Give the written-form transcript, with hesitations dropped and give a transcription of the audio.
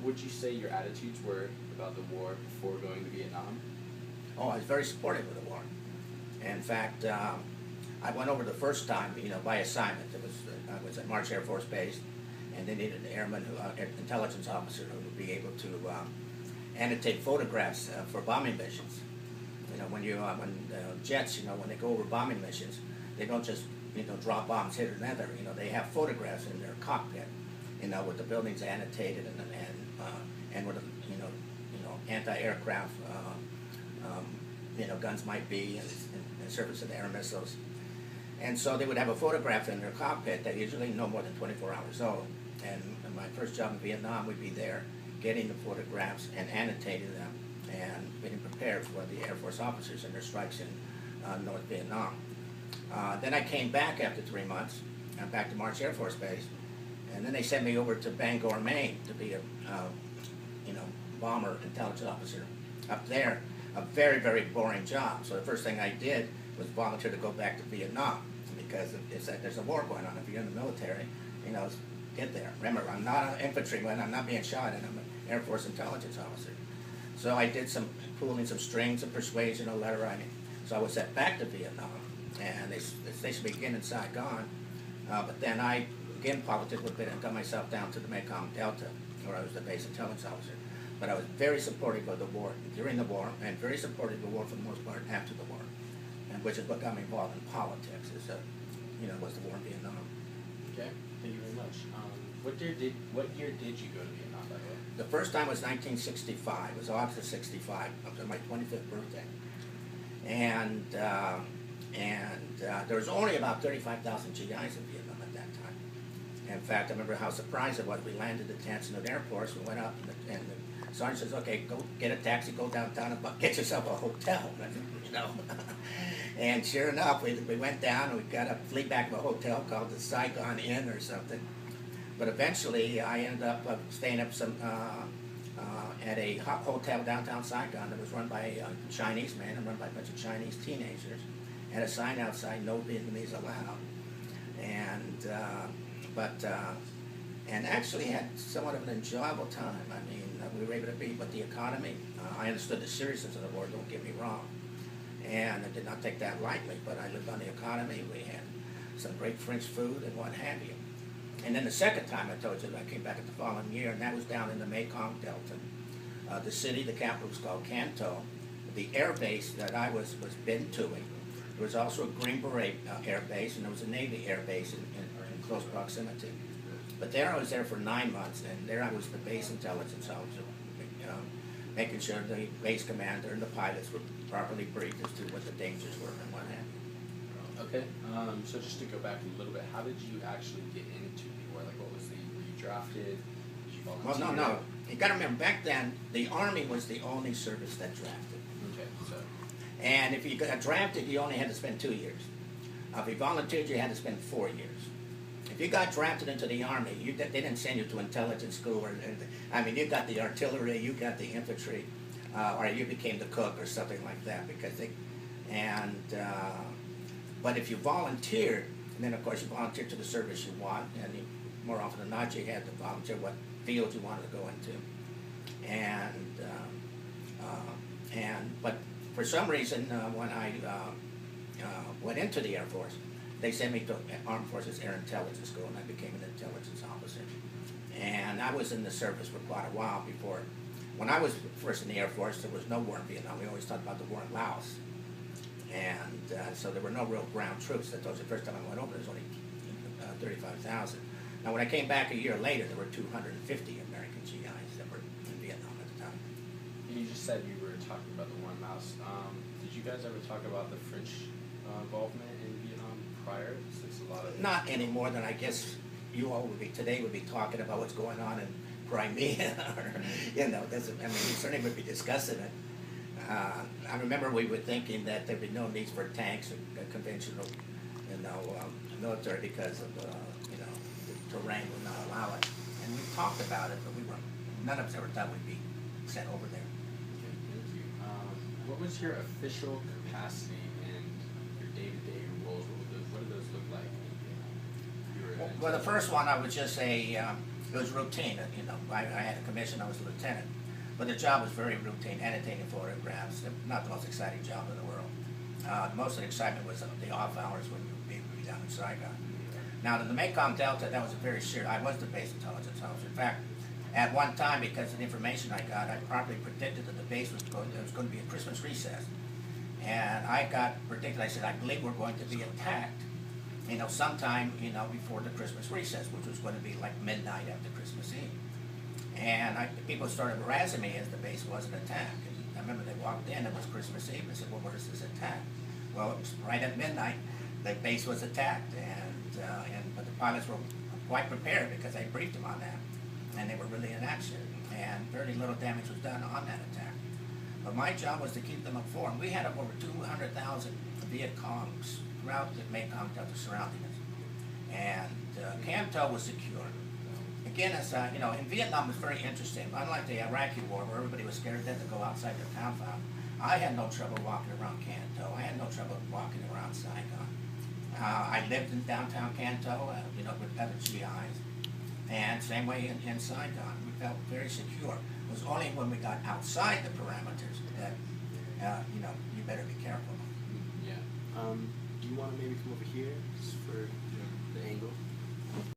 would you say your attitudes were about the war before going to Vietnam? Oh, I was very supportive of the war. In fact, I went over the first time, by assignment. I was at March Air Force Base, and they needed an airman, intelligence officer who would be able to annotate photographs for bombing missions. When jets, when they go over bombing missions, they don't just, drop bombs here or there. They have photographs in their cockpit, with the buildings annotated and where the, anti-aircraft, guns might be in service of the air missiles. And so they would have a photograph in their cockpit that usually no more than 24 hours old. And in my first job in Vietnam, we'd be there getting the photographs and annotating them and being prepared for the Air Force officers and their strikes in North Vietnam. Then I came back after 3 months, back to March Air Force Base, and then they sent me over to Bangor, Maine to be a bomber intelligence officer up there. A very, very boring job. So the first thing I did was volunteer to go back to Vietnam because it's like there's a war going on. If you're in the military, get there. Remember, I'm not an infantryman. I'm not being shot at. I'm an Air Force intelligence officer. So I did some pulling some strings of persuasion, letter writing. So I was sent back to Vietnam, and they stationed me again in Saigon. But then I again politics a bit and got myself down to the Mekong Delta, where I was the base intelligence officer. But I was very supportive of the war during the war, and very supportive of the war for the most part after the war, and which is what got me involved in politics. Was the war in Vietnam. Okay, thank you very much. What year did you go to Vietnam, by the way? The first time was 1965. It was August of '65, up to my 25th birthday, and there was only about 35,000 GIs in Vietnam at that time. In fact, I remember how surprised I was. We landed at Tan Son Nhut Air Force. We went up, and the sergeant says, "Okay, go get a taxi, go downtown, and get yourself a hotel." And sure enough, we went down and we got a flew back of a hotel called the Saigon Inn or something. But eventually, I ended up staying up at a hotel downtown Saigon that was run by a Chinese man and run by a bunch of Chinese teenagers. Had a sign outside, "No Vietnamese allowed," and actually had somewhat of an enjoyable time. I mean, we were able to be with the economy. I understood the seriousness of the war, don't get me wrong. And I did not take that lightly, but I lived on the economy. We had some great French food and what have you. And then the second time I told you that I came back at the following year, and that was down in the Mekong Delta. The city, the capital was called Canton. The air base that I was Binh Thuy. There was also a Green Beret air base, and there was a Navy air base in close proximity. But there I was there for 9 months, and there I was the base intelligence officer, making sure the base commander and the pilots were properly briefed as to what the dangers were and what have you. Okay, so just to go back a little bit, how did you actually get into the war? Like, what was were you drafted? Did you volunteer? Well, no. You got to remember, back then, the Army was the only service that drafted. Okay, so. And if you got drafted, you only had to spend 2 years. If you volunteered, you had to spend 4 years. If you got drafted into the Army, they didn't send you to intelligence school. You got the artillery, you got the infantry, or you became the cook or something like that. But if you volunteered, and then of course you volunteered to the service you want, and more often than not you had to volunteer what field you wanted to go into. But for some reason, when I went into the Air Force, they sent me to Armed Forces Air Intelligence School, and I became an intelligence officer. And I was in the service for quite a while before. When I was first in the Air Force, there was no war in Vietnam. We always talked about the war in Laos. And so there were no real ground troops. That was the first time I went over. There was only 35,000. Now, when I came back a year later, there were 250 American GIs that were in Vietnam at the time. And you just said you were talking about the war in Laos. Did you guys ever talk about the French involvement in Vietnam prior? Since a lot of not any more than I guess you all would be talking about what's going on in Crimea, or we certainly would be discussing it. I remember we were thinking that there'd be no need for tanks or conventional, military because of the terrain would not allow it. And we talked about it, but none of us ever thought we'd be sent over there. Okay, thank you. What was your official capacity and your day-to-day roles? What did those look like? Well, the first one, I was just It was routine, I had a commission, I was a lieutenant. But the job was very routine, annotating photographs, not the most exciting job in the world. Most of the excitement was the off hours when we would be down in Saigon. Now, in the Mekong Delta, that was a very serious, I was the base intelligence officer. In fact, at one time, because of the information I got, I probably predicted that the base was going to be a Christmas recess. And I predicted, I said, I believe we're going to be attacked, sometime, before the Christmas recess, which was going to be like midnight after Christmas Eve. And people started harassing me as the base wasn't attacked. And I remember they walked in, it was Christmas Eve, and I said, well, where's this attack? Well, it was right at midnight, the base was attacked, but the pilots were quite prepared because I briefed them on that, and they were really in action, and very little damage was done on that attack. But my job was to keep them informed. We had over 200,000 Viet Congs throughout the Mekong Delta surrounding us, and Can Tho was secure. Again, in Vietnam it was very interesting. Unlike the Iraqi war, where everybody was scared then to go outside their compound, I had no trouble walking around Can Tho. I had no trouble walking around Saigon. I lived in downtown Can Tho, with other GIs, and same way in Saigon. We felt very secure. It was only when we got outside the parameters that, you better be careful. Yeah. Do you want to maybe come over here just for the angle?